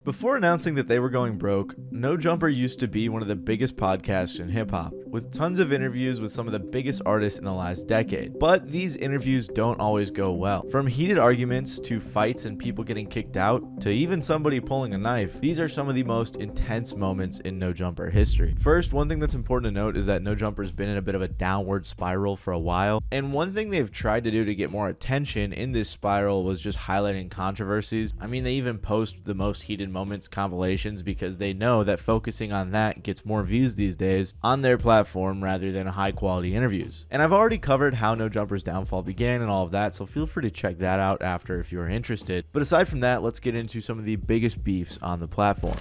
Before announcing that they were going broke, No Jumper used to be one of the biggest podcasts in hip-hop, with tons of interviews with some of the biggest artists in the last decade. But these interviews don't always go well. From heated arguments to fights and people getting kicked out, to even somebody pulling a knife, these are some of the most intense moments in No Jumper history. First, one thing that's important to note is that No Jumper's been in a bit of a downward spiral for a while, and one thing they've tried to do to get more attention in this spiral was just highlighting controversies. I mean, they even post the most heated moments compilations because they know that focusing on that gets more views these days on their platform rather than high quality interviews. And I've already covered how No Jumper's downfall began and all of that, so feel free to check that out after if you're interested. But aside from that, let's get into some of the biggest beefs on the platform.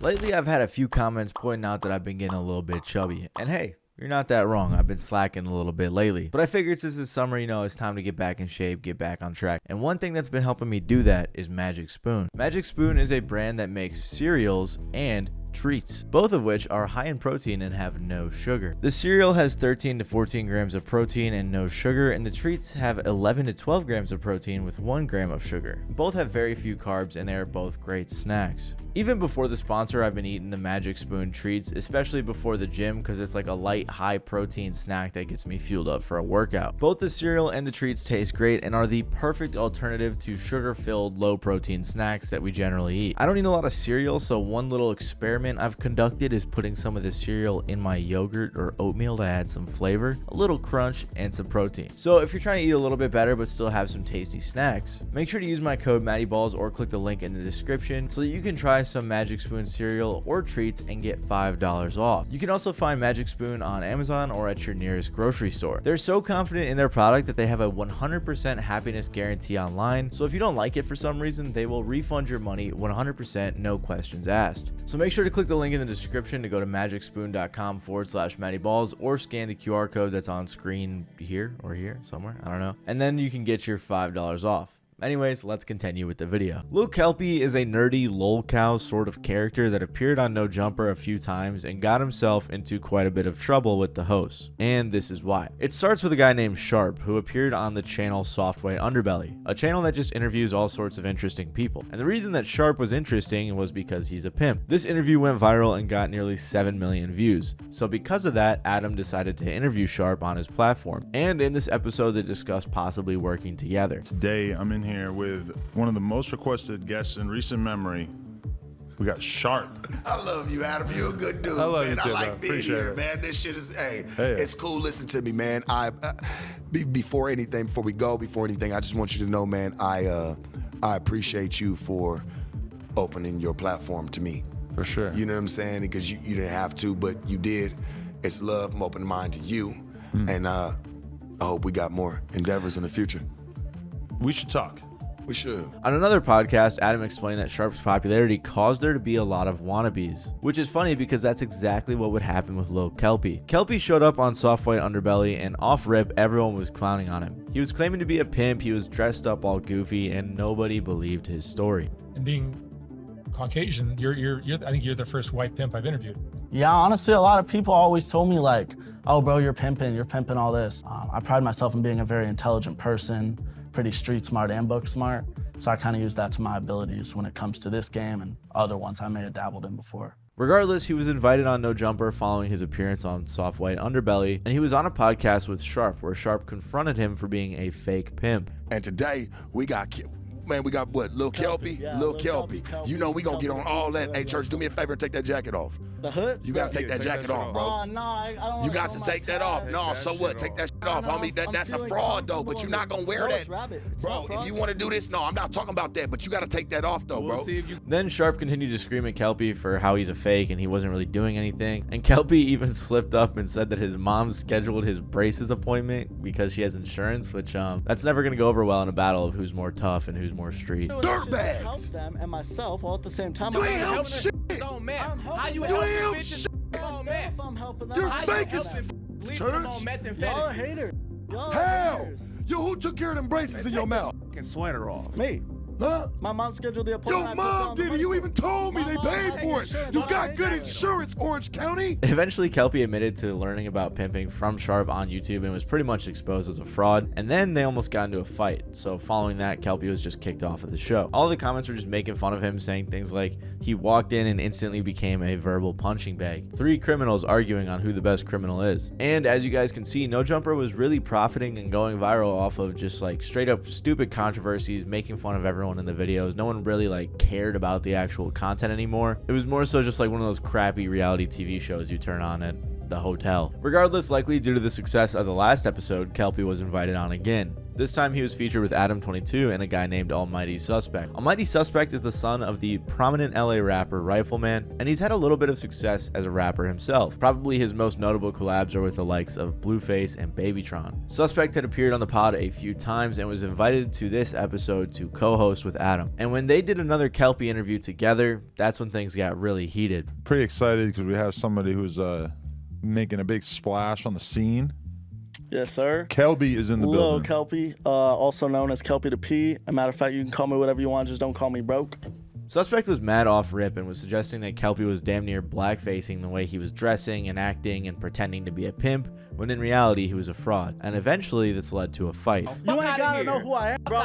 Lately, I've had a few comments pointing out that I've been getting a little bit chubby, and hey, you're not that wrong. I've been slacking a little bit lately. But I figured since it's summer, it's time to get back in shape, get back on track. And one thing that's been helping me do that is Magic Spoon. Magic Spoon is a brand that makes cereals and treats, both of which are high in protein and have no sugar. The cereal has 13 to 14 grams of protein and no sugar, and the treats have 11 to 12 grams of protein with 1 gram of sugar. Both have very few carbs, and they are both great snacks. Even before the sponsor, I've been eating the Magic Spoon treats, especially before the gym, because it's like a light, high protein snack that gets me fueled up for a workout. Both the cereal and the treats taste great and are the perfect alternative to sugar-filled, low protein snacks that we generally eat. I don't eat a lot of cereal, so one little experiment I've conducted is putting some of the cereal in my yogurt or oatmeal to add some flavor, a little crunch, and some protein. So if you're trying to eat a little bit better but still have some tasty snacks, make sure to use my code MattyBalls or click the link in the description so that you can try some Magic Spoon cereal or treats and get $5 off. You can also find Magic Spoon on Amazon or at your nearest grocery store. They're so confident in their product that they have a 100% happiness guarantee online, so if you don't like it for some reason, they will refund your money 100%, no questions asked. So make sure to click the link in the description to go to magicspoon.com/MattyBalls or scan the QR code that's on screen here or here somewhere, I don't know, and then you can get your $5 off. Anyways, let's continue with the video. Lil Kelpy is a nerdy lolcow sort of character that appeared on No Jumper a few times and got himself into quite a bit of trouble with the hosts. And this is why. It starts with a guy named Sharp who appeared on the channel Softway Underbelly, a channel that just interviews all sorts of interesting people. And the reason that Sharp was interesting was because he's a pimp. This interview went viral and got nearly 7 million views. So because of that, Adam decided to interview Sharp on his platform. And in this episode, they discussed possibly working together. Today, I'm in here with one of the most requested guests in recent memory. We got Sharp. I love you, Adam. You're a good dude, I love man. you too, I like being here, man. This shit is, hey, it's cool. Listen to me, man. Before we go, I just want you to know, man, I appreciate you for opening your platform to me. For sure. You know what I'm saying? Because you didn't have to, but you did. It's love. I'm opening mine to you. And I hope we got more endeavors in the future. We should talk. We should. On another podcast, Adam explained that Sharp's popularity caused there to be a lot of wannabes, which is funny because that's exactly what would happen with Lil Kelpy. Kelpy showed up on Softway Underbelly, and off rip, everyone was clowning on him. He was claiming to be a pimp, he was dressed up all goofy, and nobody believed his story. And being Caucasian, I think you're the first white pimp I've interviewed. Yeah, honestly, a lot of people always told me like, oh bro, you're pimping all this. I pride myself in being a very intelligent person, pretty street smart and book smart. So I kind of use that to my abilities when it comes to this game and other ones I may have dabbled in before. Regardless, he was invited on No Jumper following his appearance on Softway Underbelly, and he was on a podcast with Sharp where Sharp confronted him for being a fake pimp. And today we got what? Lil Kelpy? Yeah, Lil Kelpy. You know we gonna get on all that. Hey, church, do me a favor and take that jacket off. The hood? You gotta take that jacket off, bro. No, I don't You got to take that off. No, so what? Take that shit off, homie. That's a fraud, though, but you're not gonna wear that. Bro, if you want to do this, no, I'm not talking about that, but you gotta take that off, though, bro. Then Sharp continued to scream at Kelpy for how he's a fake and he wasn't really doing anything. And Kelpy even slipped up and said that his mom scheduled his braces appointment because she has insurance, which that's never gonna go over well in a battle of who's more tough and who's more street. Dirtbags! Help them and myself all at the same time. You ain't help shit! How you You ain't help shit! I'm helping them. You're fake as church! Y'all are haters. Hell! Yo, who took care of them braces in your mouth? Sweater off. Me. Huh? My mom scheduled the appointment. Your mom did it. You even told me they paid for it. You got good insurance, Orange County. Eventually, Kelpy admitted to learning about pimping from Sharp on YouTube and was pretty much exposed as a fraud. And then they almost got into a fight. So following that, Kelpy was just kicked off of the show. All the comments were just making fun of him, saying things like he walked in and instantly became a verbal punching bag. 3 criminals arguing on who the best criminal is. And as you guys can see, No Jumper was really profiting and going viral off of just like straight up stupid controversies, making fun of everyone in the videos. No one really like cared about the actual content anymore. It was more so just like one of those crappy reality TV shows you turn on at the hotel. Regardless, likely due to the success of the last episode, Kelpy was invited on again. This time he was featured with Adam22 and a guy named Almighty Suspect. Almighty Suspect is the son of the prominent LA rapper Rifleman, and he's had a little bit of success as a rapper himself. Probably his most notable collabs are with the likes of Blueface and Babytron. Suspect had appeared on the pod a few times and was invited to this episode to co-host with Adam. And when they did another Kelpy interview together, that's when things got really heated. Pretty excited because we have somebody who's making a big splash on the scene. Yes, sir. Kelpy is in the Lil building. Kelpy, also known as Kelpy the P. As a matter of fact, you can call me whatever you want, just don't call me broke. Suspect was mad off rip and was suggesting that Kelpy was damn near blackfacing the way he was dressing and acting and pretending to be a pimp, when in reality he was a fraud. And eventually this led to a fight. You ain't gotta know who I am, bro.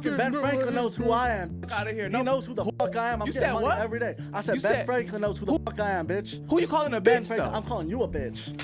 Ben Franklin knows who I am. Out of here. He knows who the fuck I am. I'm getting money every day. I said Ben Franklin knows who the fuck I am, bitch. Who you calling a Ben bitch, Franklin, though? I'm calling you a bitch.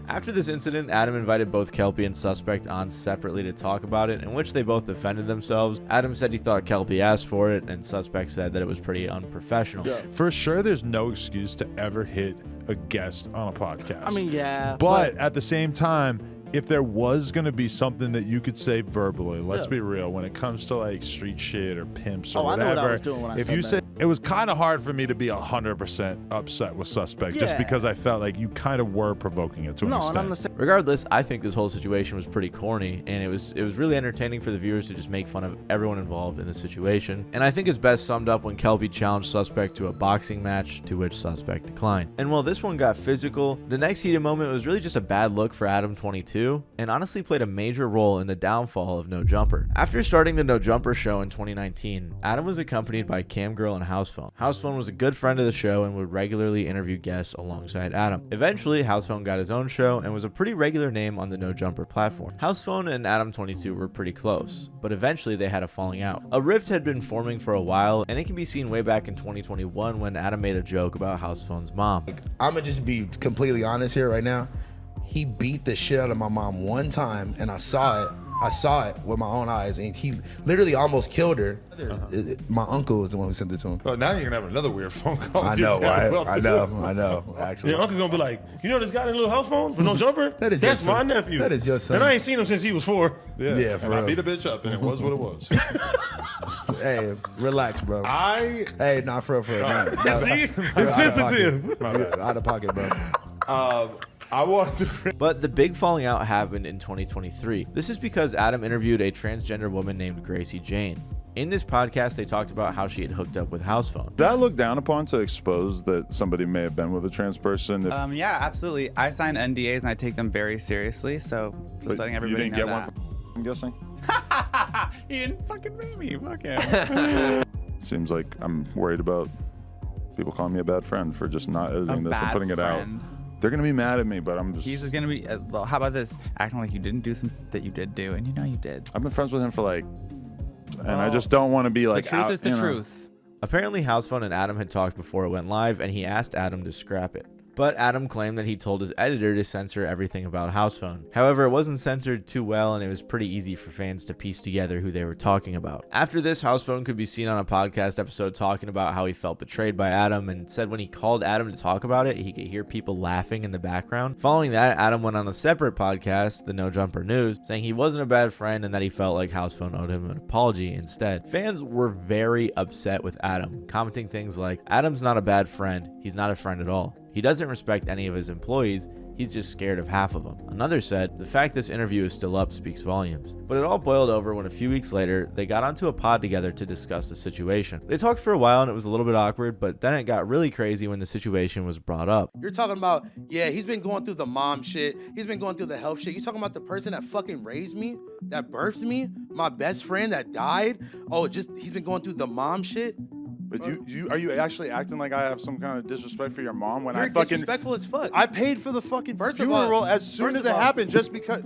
After this incident, Adam invited both Kelpy and Suspect on separately to talk about it, in which they both defended themselves. Adam said he thought Kelpy asked for it, and Suspect said that it was pretty unprofessional. For sure, there's no excuse to ever hit a guest on a podcast. I mean, yeah. But at the same time, if there was going to be something that you could say verbally, let's be real, when it comes to like street shit or pimps or whatever, I know what I was doing when I if said you that. said, it was kind of hard for me to be 100% upset with Suspect just because I felt like you kind of were provoking it to an extent. And I'm the same. Regardless, I think this whole situation was pretty corny, and it was really entertaining for the viewers to just make fun of everyone involved in the situation. And I think it's best summed up when Kelpy challenged Suspect to a boxing match, to which Suspect declined. And while this one got physical, the next heated moment was really just a bad look for Adam22, and honestly played a major role in the downfall of No Jumper. After starting the No Jumper show in 2019, Adam was accompanied by Camgirl and Housephone. Housephone was a good friend of the show and would regularly interview guests alongside Adam. Eventually, Housephone got his own show and was a pretty regular name on the No Jumper platform. Housephone and Adam22 were pretty close, but eventually they had a falling out. A rift had been forming for a while, and it can be seen way back in 2021 when Adam made a joke about Housephone's mom. I'm gonna just be completely honest here right now. He beat the shit out of my mom one time, and I saw it. I saw it with my own eyes, and he literally almost killed her. My uncle was the one who sent it to him. Well, now you're gonna have another weird phone call. I know, right? I know. Actually, Your uncle gonna be like, you know this guy in a little house phone for No Jumper? That's my nephew. That is your son. And I ain't seen him since he was 4. Yeah, for and I real. beat a bitch up, and it was what it was. Hey, relax, bro. Hey, not for real. See? It's sensitive. Out of pocket, bro. I want to. But the big falling out happened in 2023. This is because Adam interviewed a transgender woman named Gracie Jane. In this podcast, they talked about how she had hooked up with Housephone. Did I look down upon to expose that somebody may have been with a trans person? Yeah, absolutely. I sign NDAs and I take them very seriously, so just letting everybody know you didn't get that. one I'm guessing? He didn't fucking pay me. Fuck him. Seems like I'm worried about people calling me a bad friend for just not editing this and putting it out. They're going to be mad at me, but I'm just... He's just going to be, well, how about this? Acting like you didn't do something that you did do, and you know you did. I've been friends with him for like... And I just don't want to be like... The truth out, is the truth. Apparently, Housephone and Adam had talked before it went live, and he asked Adam to scrap it. But Adam claimed that he told his editor to censor everything about Housephone. However, it wasn't censored too well, and it was pretty easy for fans to piece together who they were talking about. After this, Housephone could be seen on a podcast episode talking about how he felt betrayed by Adam, and said when he called Adam to talk about it, he could hear people laughing in the background. Following that, Adam went on a separate podcast, the No Jumper News, saying he wasn't a bad friend and that he felt like Housephone owed him an apology instead. Fans were very upset with Adam, commenting things like, "Adam's not a bad friend, he's not a friend at all. He doesn't respect any of his employees, he's just scared of half of them. Another said, the fact this interview is still up speaks volumes. But it all boiled over when a few weeks later, they got onto a pod together to discuss the situation. They talked for a while and it was a little bit awkward, but then it got really crazy when the situation was brought up. You're talking about, yeah, he's been going through the mom shit. He's been going through the health shit. You talking about the person that fucking raised me, that birthed me, my best friend that died? Oh, just he's been going through the mom shit? But are you actually acting like I have some kind of disrespect for your mom when You're I fucking disrespectful as fuck. I paid for the fucking First of all- funeral as soon first as of it all- happened just because.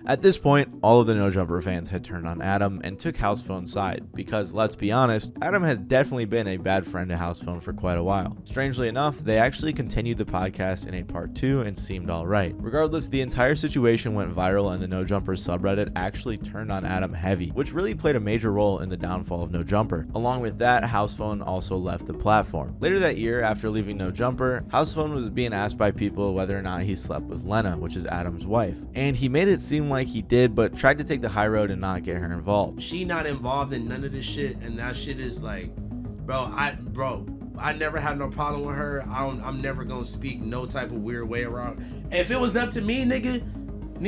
At this point, all of the No Jumper fans had turned on Adam and took Housephone's side because, let's be honest, Adam has definitely been a bad friend to Housephone for quite a while. Strangely enough, they actually continued the podcast in a part 2 and seemed alright. Regardless, the entire situation went viral and the No Jumper subreddit actually turned on Adam heavy, which really played a major role in the downfall of No Jumper. Along with that, Housephone also left the platform. Later that year, after leaving No Jumper, Housephone was being asked by people whether or not he slept with Lena, which is Adam's wife, and he made it seem like he did, but tried to take the high road and not get her involved. She not involved in none of this shit, and that shit is like, I never had no problem with her. I'm never gonna speak no type of weird way around. If it was up to me, nigga,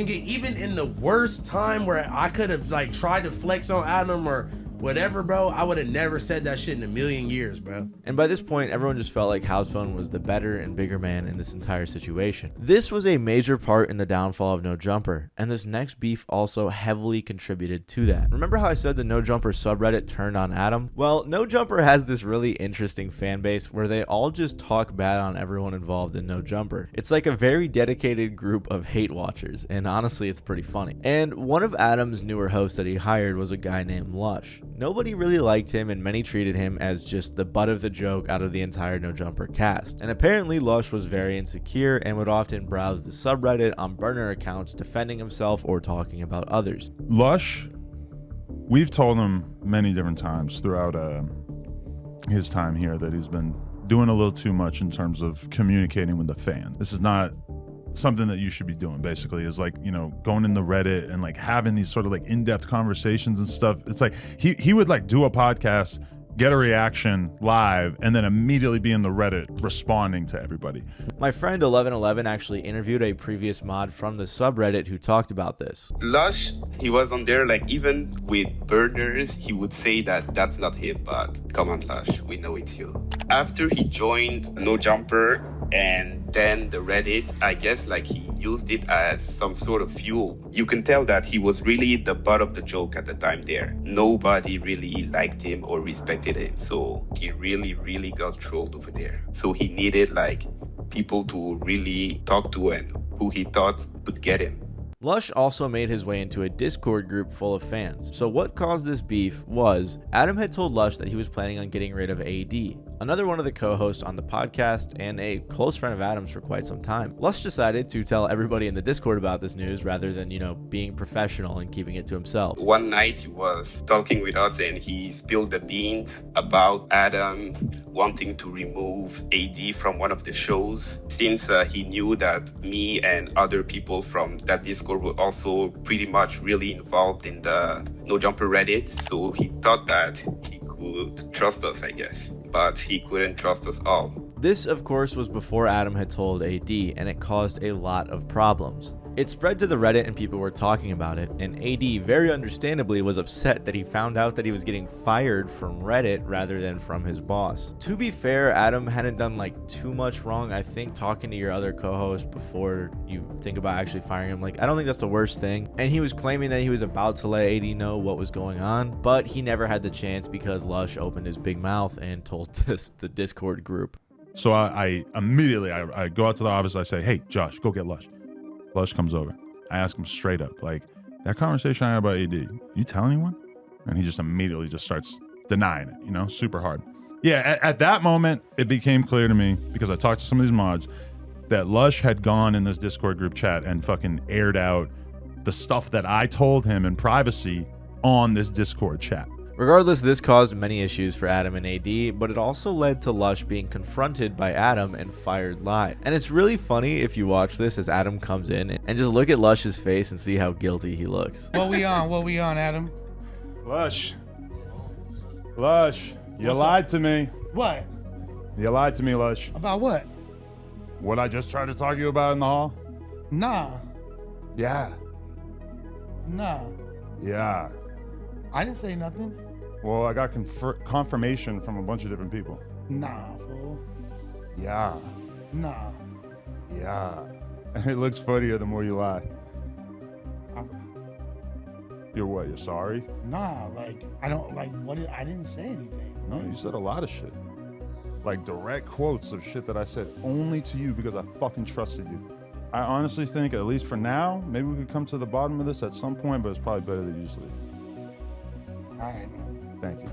even in the worst time where I could have like tried to flex on Adam or whatever, bro, I would have never said that shit in a million years, bro. And by this point, everyone just felt like Housephone was the better and bigger man in this entire situation. This was a major part in the downfall of No Jumper, and this next beef also heavily contributed to that. Remember how I said the No Jumper subreddit turned on Adam? Well, No Jumper has this really interesting fan base where they all just talk bad on everyone involved in No Jumper. It's like a very dedicated group of hate watchers, and honestly, it's pretty funny. And one of Adam's newer hosts that he hired was a guy named Lush. Nobody really liked him, and many treated him as just the butt of the joke out of the entire No Jumper cast. And apparently Lush was very insecure and would often browse the subreddit on burner accounts defending himself or talking about others. Lush, we've told him many different times throughout his time here that he's been doing a little too much in terms of communicating with the fans. This is not something that you should be doing, basically, is like, you know, going in the Reddit and like having these sort of like in-depth conversations and stuff. It's like he would like do a podcast, get a reaction live, and then immediately be in the Reddit responding to everybody. My friend 1111 actually interviewed a previous mod from the subreddit who talked about this. Lush, he was on there, like even with burners, he would say that that's not him, but come on Lush, we know it's you. After he joined No Jumper and then the Reddit, I guess like he used it as some sort of fuel. You can tell that he was really the butt of the joke at the time there. Nobody really liked him or respected him, so he really got trolled over there. So he needed like people to really talk to and who he thought would get him. Lush also made his way into a Discord group full of fans. So what caused this beef was Adam had told Lush that he was planning on getting rid of AD, another one of the co-hosts on the podcast and a close friend of Adam's for quite some time. Lush decided to tell everybody in the Discord about this news rather than, you know, being professional and keeping it to himself. One night he was talking with us and he spilled the beans about Adam wanting to remove AD from one of the shows, since he knew that me and other people from that Discord were also pretty much really involved in the No Jumper Reddit. So he thought that he could trust us, I guess, but he couldn't trust us all. This, of course, was before Adam had told AD, and it caused a lot of problems. It spread to the Reddit and people were talking about it, and AD very understandably was upset that he found out that he was getting fired from Reddit rather than from his boss. To be fair, Adam hadn't done like too much wrong. I think talking to your other co-host before you think about actually firing him, like I don't think that's the worst thing. And he was claiming that he was about to let AD know what was going on, but he never had the chance because Lush opened his big mouth and told the Discord group. So I immediately go out to the office. I say, hey, Josh, go get Lush. Lush comes over. I ask him straight up, like, that conversation I had about AD, you tell anyone? And he just immediately just starts denying it, you know, super hard. Yeah, at that moment, it became clear to me, because I talked to some of these mods, that Lush had gone in this Discord group chat and fucking aired out the stuff that I told him in privacy on this Discord chat. Regardless, this caused many issues for Adam and AD, but it also led to Lush being confronted by Adam and fired live. And it's really funny if you watch this as Adam comes in and just look at Lush's face and see how guilty he looks. What we on, Adam? Lush, you lied to me. What? You lied to me, Lush. About what? What I just tried to talk to you about in the hall? Nah. Yeah. Nah. Yeah. I didn't say nothing. Well, I got confirmation from a bunch of different people. Nah, fool. Yeah. Nah. Yeah. And it looks funnier the more you lie. You're what? You're sorry? Nah, like, I don't, like, I didn't say anything. No, you said a lot of shit. Like direct quotes of shit that I said only to you because I fucking trusted you. I honestly think, at least for now, maybe we could come to the bottom of this at some point, but it's probably better that you just leave. All right, man. Thank you.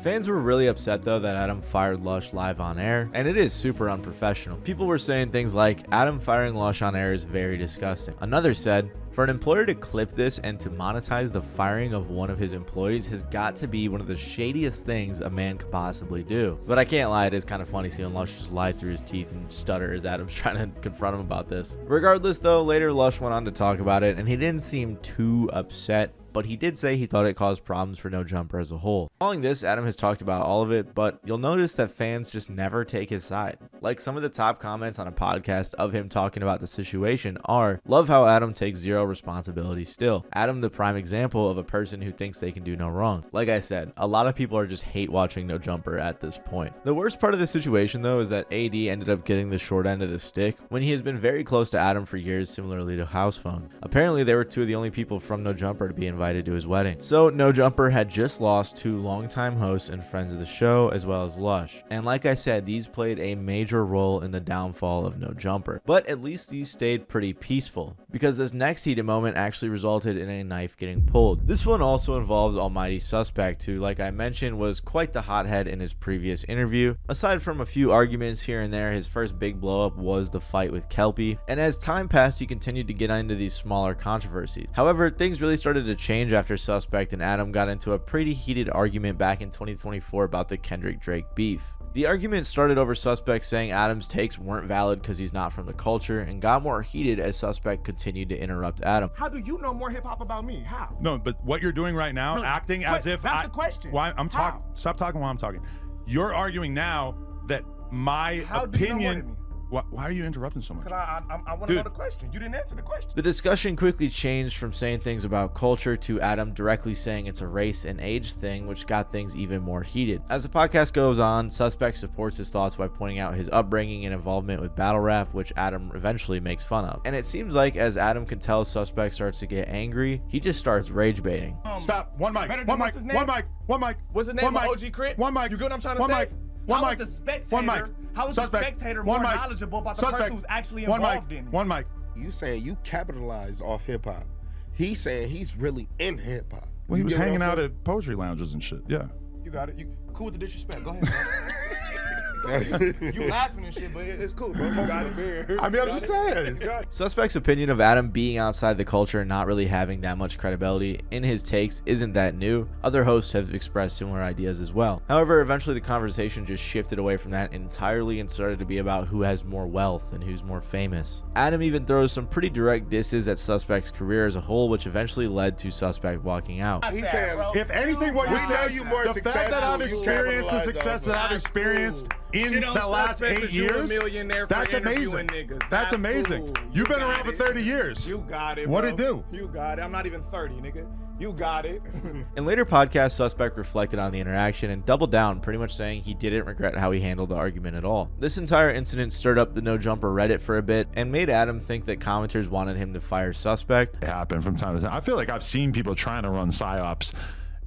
Fans were really upset though that Adam fired Lush live on air, and it is super unprofessional. People were saying things like, Adam firing Lush on air is very disgusting. Another said, for an employer to clip this and to monetize the firing of one of his employees has got to be one of the shadiest things a man could possibly do. But I can't lie, it is kind of funny seeing Lush just lie through his teeth and stutter as Adam's trying to confront him about this. Regardless though, later Lush went on to talk about it, and he didn't seem too upset, but he did say he thought it caused problems for No Jumper as a whole. Following this, Adam has talked about all of it, but you'll notice that fans just never take his side. Like some of the top comments on a podcast of him talking about the situation are, love how Adam takes zero responsibility still. Adam the prime example of a person who thinks they can do no wrong. Like I said, a lot of people are just hate watching No Jumper at this point. The worst part of the situation though is that AD ended up getting the short end of the stick when he has been very close to Adam for years, similarly to Housephone. Apparently they were two of the only people from No Jumper to be invited to his wedding. So No Jumper had just lost two longtime hosts and friends of the show, as well as Lush. And like I said, these played a major role in the downfall of No Jumper. But at least these stayed pretty peaceful, because this next heated moment actually resulted in a knife getting pulled. This one also involves Almighty Suspect, who, like I mentioned, was quite the hothead in his previous interview. Aside from a few arguments here and there, his first big blow up was the fight with Kelpy, and as time passed, he continued to get into these smaller controversies. However, things really started to change after Suspect and Adam got into a pretty heated argument back in 2024 about the Kendrick Drake beef. The argument started over Suspect saying Adam's takes weren't valid because he's not from the culture, and got more heated as Suspect continued to interrupt Adam. How do you know more hip-hop about me? How? No, but what you're doing right now, acting as if that's the question. Why I'm talking? Stop talking while I'm talking. You're arguing now that my opinion. Why are you interrupting so much? Because I want to know the question. You didn't answer the question. The discussion quickly changed from saying things about culture to Adam directly saying it's a race and age thing, which got things even more heated. As the podcast goes on, Suspect supports his thoughts by pointing out his upbringing and involvement with battle rap, which Adam eventually makes fun of. And it seems like as Adam can tell Suspect starts to get angry, he just starts rage baiting. Stop. One mic. One mic. What's the name of OG Crit? One mic. You get what I'm trying to say? How is the spectator? How is the spectator more knowledgeable about the person who's actually involved in it? One mic. You saying you capitalized off hip hop. He's saying he's really in hip hop. Well, he was hanging out at poetry lounges and shit. Yeah. You got it. You cool with the disrespect. Go ahead, you laughing and shit, but it's cool, bro. You got it. I mean, I'm just saying. Suspect's opinion of Adam being outside the culture and not really having that much credibility in his takes isn't that new. Other hosts have expressed similar ideas as well. However, eventually the conversation just shifted away from that entirely and started to be about who has more wealth and who's more famous. Adam even throws some pretty direct disses at Suspect's career as a whole, which eventually led to Suspect walking out. He said, if anything, what you're saying, the fact that I've experienced the success that I've experienced in the last 8 years, that's amazing. That's amazing. Cool. You've been around for 30 years. You got it, What'd it do? You got it. I'm not even 30, nigga. You got it. In later podcasts, Suspect reflected on the interaction and doubled down, pretty much saying he didn't regret how he handled the argument at all. This entire incident stirred up the No Jumper Reddit for a bit and made Adam think that commenters wanted him to fire Suspect. It happened from time to time. I feel like I've seen people trying to run psyops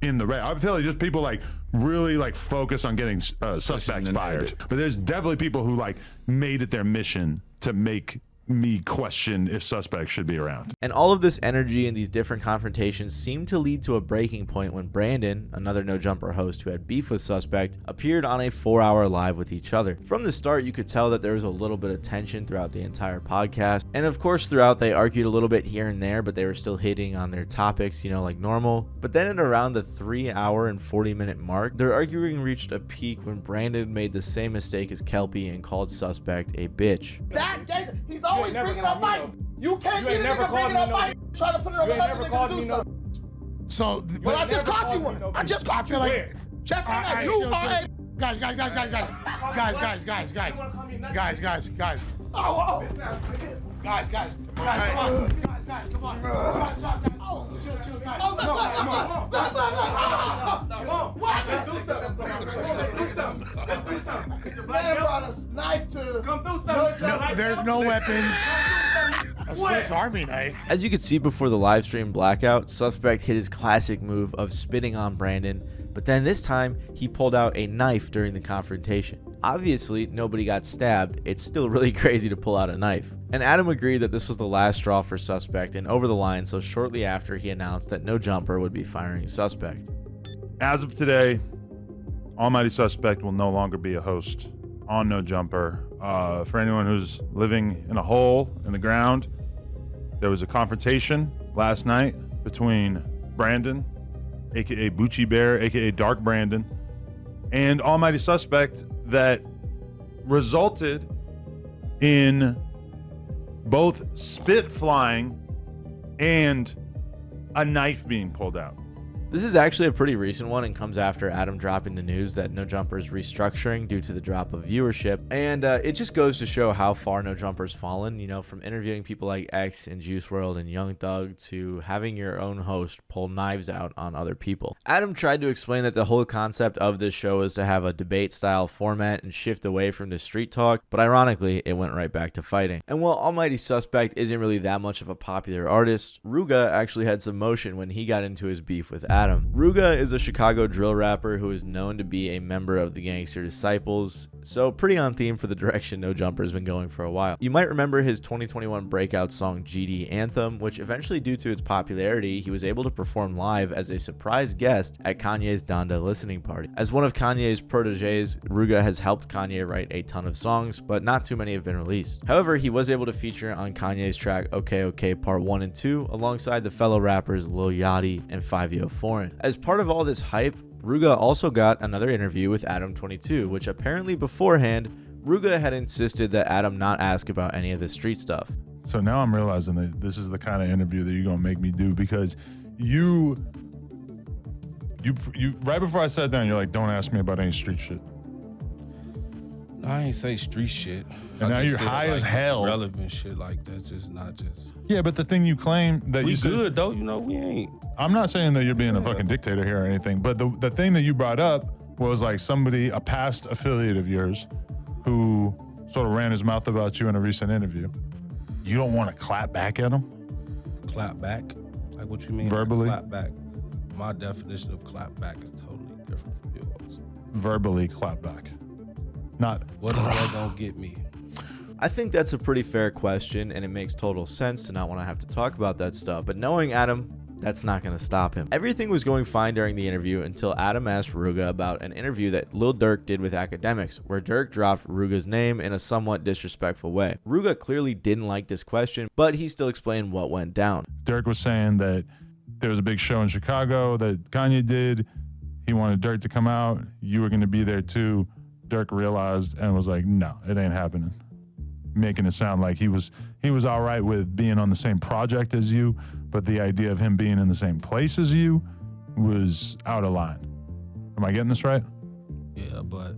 in the Reddit. I feel like just people like really like focused on getting Suspects fired. But there's definitely people who like made it their mission to make me question if Suspect should be around. And all of this energy and these different confrontations seemed to lead to a breaking point when Brandon, another No Jumper host who had beef with Suspect, appeared on a 4-hour live with each other. From the start, you could tell that there was a little bit of tension throughout the entire podcast. And of course, throughout they argued a little bit here and there, but they were still hitting on their topics, you know, like normal. But then at around the 3-hour and 40-minute mark, their arguing reached a peak when Brandon made the same mistake as Kelpy and called Suspect a bitch. That Jason, he's always bringing up fight. You can't get a nigga bringing up fight. Try to put it on another nigga to do something. So, But I just caught you one. I just caught you like Chef, you are guys. Oh, guys, come on. Guys, come on. Stop, guys. Oh, chill, guys. Oh, let's do something. Man brought a knife to come do something. No, there's no weapons. A Swiss Army knife. As you could see before the live stream blackout, Suspect hit his classic move of spitting on Brandon, but then this time he pulled out a knife during the confrontation. Obviously, nobody got stabbed. It's still really crazy to pull out a knife. And Adam agreed that this was the last straw for Suspect and over the line, so shortly after he announced that No Jumper would be firing Suspect. As of today, Almighty Suspect will no longer be a host on No Jumper. For anyone who's living in a hole in the ground, there was a confrontation last night between Brandon, aka Bucci Bear, aka Dark Brandon, and Almighty Suspect that resulted in both spit flying and a knife being pulled out. This is actually a pretty recent one and comes after Adam dropping the news that No Jumper is restructuring due to the drop of viewership. And it just goes to show how far No Jumper's fallen, you know, from interviewing people like X and Juice WRLD and Young Thug to having your own host pull knives out on other people. Adam tried to explain that the whole concept of this show is to have a debate style format and shift away from the street talk, but ironically, it went right back to fighting. And while Almighty Suspect isn't really that much of a popular artist, Rooga actually had some motion when he got into his beef with Adam. Rooga is a Chicago drill rapper who is known to be a member of the Gangster Disciples, so pretty on theme for the direction No Jumper has been going for a while. You might remember his 2021 breakout song GD Anthem, which eventually, due to its popularity, he was able to perform live as a surprise guest at Kanye's Donda listening party. As one of Kanye's proteges, Rooga has helped Kanye write a ton of songs, but not too many have been released. However, he was able to feature on Kanye's track OK OK Part 1 and 2 alongside the fellow rappers Lil Yachty and 5Yo Foreign. As part of all this hype, Rooga also got another interview with Adam 22, which apparently beforehand, Rooga had insisted that Adam not ask about any of the street stuff. So now I'm realizing that this is the kind of interview that you're gonna make me do, because you right before I sat down, you're like, don't ask me about any street shit. I ain't say street shit. And now you're high as hell. Relevant shit like that, just not just. Yeah, but the thing you claim that we you said, good though, you know, we ain't. I'm not saying that you're being a fucking dictator here or anything, but the thing that you brought up was like somebody, a past affiliate of yours, who sort of ran his mouth about you in a recent interview. You don't want to clap back at him? Clap back? Like what you mean? Verbally? Clap back. My definition of clap back is totally different from yours. Verbally clap back. Not what is that gonna get me? I think that's a pretty fair question, and it makes total sense to not want to have to talk about that stuff. But knowing Adam, that's not going to stop him. Everything was going fine during the interview until Adam asked Rooga about an interview that Lil Durk did with Academics, where Durk dropped Rooga's name in a somewhat disrespectful way. Rooga clearly didn't like this question, but he still explained what went down. Durk was saying that there was a big show in Chicago that Kanye did. He wanted Durk to come out. You were going to be there too. Durk realized and was like, no, it ain't happening. Making it sound like he was all right with being on the same project as you, but the idea of him being in the same place as you was out of line. Am I getting this right? Yeah, but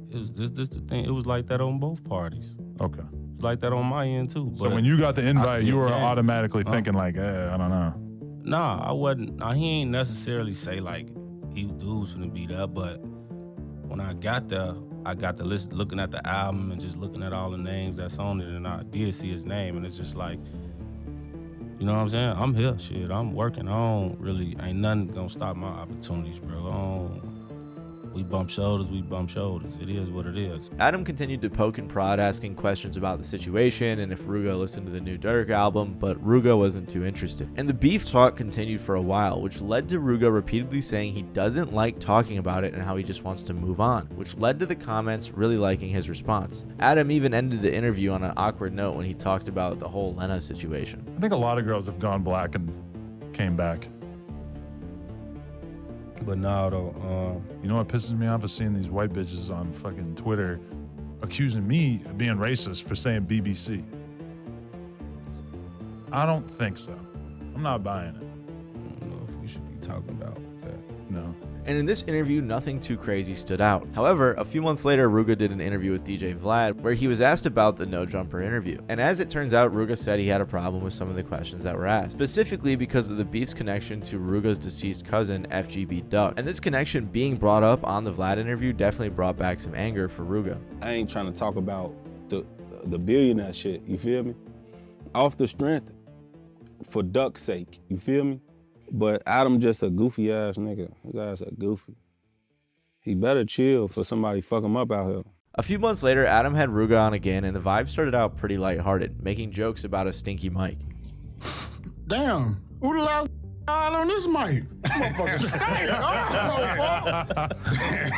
it was this the thing. It was like that on both parties. Okay. It was like that on my end too. So when you got the invite, you were automatically thinking like, I don't know. Nah, I wasn't. Nah, he ain't necessarily say like he was gonna be there, but when I got there, I got the list, looking at the album and just looking at all the names that's on it, and I did see his name, and it's just like, you know what I'm saying? I'm here, shit. I'm working. Ain't nothing gonna stop my opportunities, bro. We bump shoulders. It is what it is. Adam continued to poke and prod, asking questions about the situation and if Rooga listened to the new Durk album, but Rooga wasn't too interested. And the beef talk continued for a while, which led to Rooga repeatedly saying he doesn't like talking about it and how he just wants to move on, which led to the comments really liking his response. Adam even ended the interview on an awkward note when he talked about the whole Lena situation. I think a lot of girls have gone black and came back. But now though, you know what pisses me off is seeing these white bitches on fucking Twitter accusing me of being racist for saying BBC. I don't think so. I'm not buying it. I don't know if we should be talking about that. No. And in this interview, nothing too crazy stood out. However, a few months later, Rooga did an interview with DJ Vlad where he was asked about the No Jumper interview. And as it turns out, Rooga said he had a problem with some of the questions that were asked, specifically because of the beef's connection to Rooga's deceased cousin, FGB Duck. And this connection being brought up on the Vlad interview definitely brought back some anger for Rooga. I ain't trying to talk about the billionaire shit, you feel me? Off the strength, for Duck's sake, you feel me? But Adam just a goofy ass nigga. His ass a goofy. He better chill for somebody fuck him up out here. A few months later, Adam had Rooga on again, and the vibe started out pretty lighthearted, making jokes about a stinky mic. Damn, who the loud on this mic?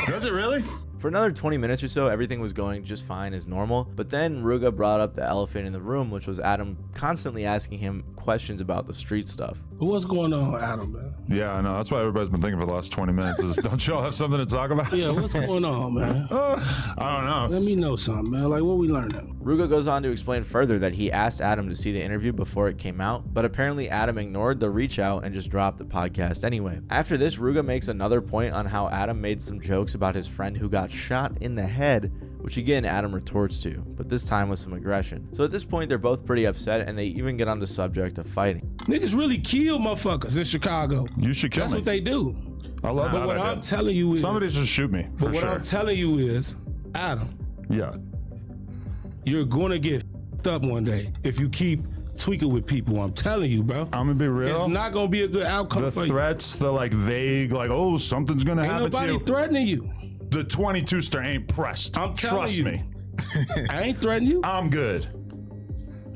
Does it really? For another 20 minutes or so, everything was going just fine as normal, but then Rooga brought up the elephant in the room, which was Adam constantly asking him questions about the street stuff. What's going on, Adam, man? Yeah, I know. That's what everybody's been thinking for the last 20 minutes is, don't y'all have something to talk about? Yeah, what's going on, man? I don't know. Let me know something, man. Like, what we learning? Rooga goes on to explain further that he asked Adam to see the interview before it came out, but apparently Adam ignored the reach out and just dropped the podcast anyway. After this, Rooga makes another point on how Adam made some jokes about his friend who got shot in the head, which again Adam retorts to, but this time with some aggression. So at this point, they're both pretty upset, and they even get on the subject of fighting. Niggas really kill motherfuckers in Chicago. You should kill That's me. what they do. I love that. But what I'm telling you is... Somebody just shoot me, for But what sure. I'm telling you is, Adam, Yeah. you're gonna get up one day if you keep tweaking with people. I'm telling you, bro. I'm gonna be real. It's not gonna be a good outcome The for threats, the like vague, like, oh, something's gonna you. Ain't happen to nobody you. threatening you. The 22-ster ain't pressed. I'm telling Trust you. me. I ain't threatening you. I'm good.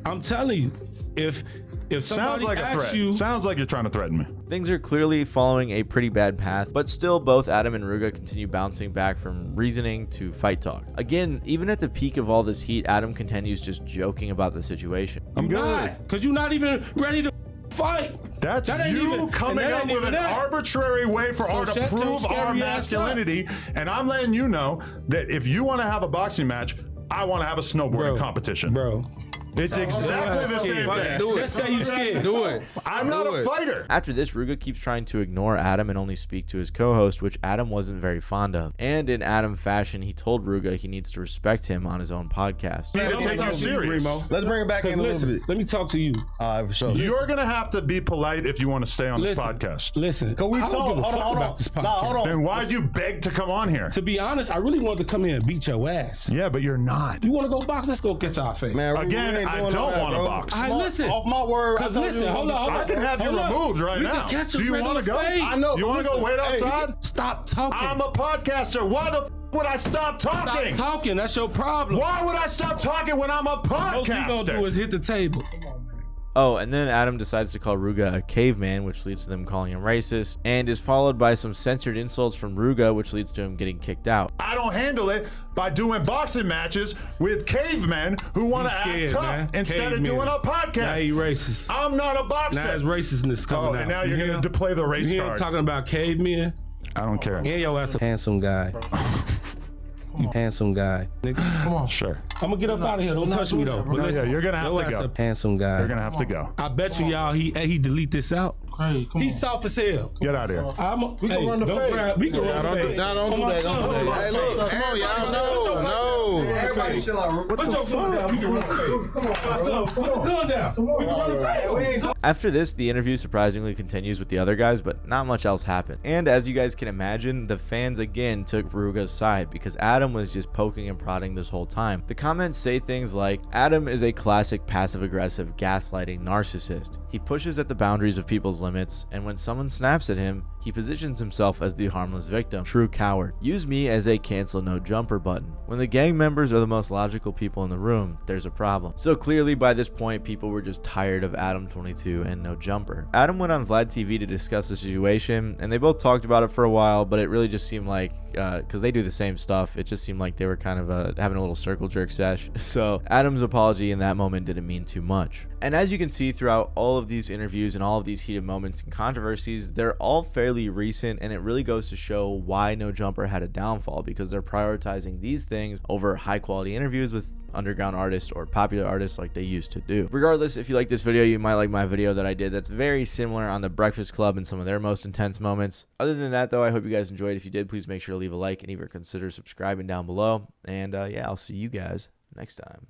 I'm telling you. If Sounds somebody like a asks threat. you, Sounds like you're trying to threaten me. Things are clearly following a pretty bad path, but still both Adam and Rooga continue bouncing back from reasoning to fight talk. Again, even at the peak of all this heat, Adam continues just joking about the situation. I'm good. because you're not even ready to fight. That's That ain't you even- coming and that up ain't with even an that. arbitrary way for So our to shut your prove our scary ass up. masculinity, and I'm letting you know that if you want to have a boxing match, I want to have a snowboarding competition. Bro. It's exactly the same thing. Do it. Just say you scared. Do it. I'm not a fighter. After this, Rooga keeps trying to ignore Adam and only speak to his co-host, which Adam wasn't very fond of. And in Adam fashion, he told Rooga he needs to respect him on his own podcast. You need to take you serious. Let's bring it back in a little bit. Let me talk to you. For sure. You're gonna have to be polite if you want to stay on this Listen. podcast. Listen. Can we I talk? don't give a Hold on, fuck hold on. about this podcast. Nah, hold on. Then why'd you beg to come on here? To be honest, I really wanted to come here and beat your ass. Yeah, but you're not. You want to go box? Let's go get our face. Man, Again, we ain't I doing don't that, want to bro. box. All right, listen. Off my word. Because I told listen, you hold on, hold on. I can have you Hold up. removed right We now. can catch a Do you red want on to the go? fade. I know. You want to go wait outside? Stop talking. I'm a podcaster. Why the would I stop talking? Stop talking. That's your problem. Why would I stop talking when I'm a Most you gonna do podcaster? is hit the table. Oh, and then Adam decides to call Rooga a caveman, which leads to them calling him racist, and is followed by some censored insults from Rooga, which leads to him getting kicked out. I don't handle it by doing boxing matches with cavemen who want to He's act scared, tough man. instead Cavemen. of doing a Now podcast. he racist. I'm not a boxer. Now his racistness coming out. and now you're You going hear to him? play the race You hear him card. talking about cavemen? I don't care. And your ass a handsome guy. Handsome guy. Nigga. Come on. Sure. I'm gonna get up out of here. Don't touch me though. But No, listen, yeah, you're gonna have your to ass go. a handsome guy. You're going to have to go. I bet you y'all he delete this out. Hey, come He's soft as hell. Get out of here. We can run the fade. We can run the fade. Don't do that. Don't do that. Hey, look, come on, y'all. No. Everybody chill out. Put your foot down. We can run the fade. Come on, my son. Put the gun down. We can run the fade. After this, the interview surprisingly continues with the other guys, but not much else happened. And as you guys can imagine, the fans again took Rooga's side because Adam was just poking and prodding this whole time. The comments say things like, Adam is a classic passive-aggressive gaslighting narcissist. He pushes at the boundaries of people's limits, and when someone snaps at him, he positions himself as the harmless victim. True coward. Use me as a cancel no jumper button. When the gang members are the most logical people in the room, there's a problem. So clearly by this point, people were just tired of Adam 22 and no jumper. Adam went on Vlad TV to discuss the situation, and they both talked about it for a while, but it really just seemed like, because they do the same stuff, it just seemed like they were kind of having a little circle jerk sesh. So Adam's apology in that moment didn't mean too much. And as you can see throughout all of these interviews and all of these heated moments and controversies, they're all fairly recent, and it really goes to show why No Jumper had a downfall, because they're prioritizing these things over for high quality interviews with underground artists or popular artists like they used to do. Regardless, if you like this video, you might like my video that I did that's very similar on the Breakfast Club and some of their most intense moments. Other than that, though, I hope you guys enjoyed. If you did, please make sure to leave a like and even consider subscribing down below. And yeah, I'll see you guys next time.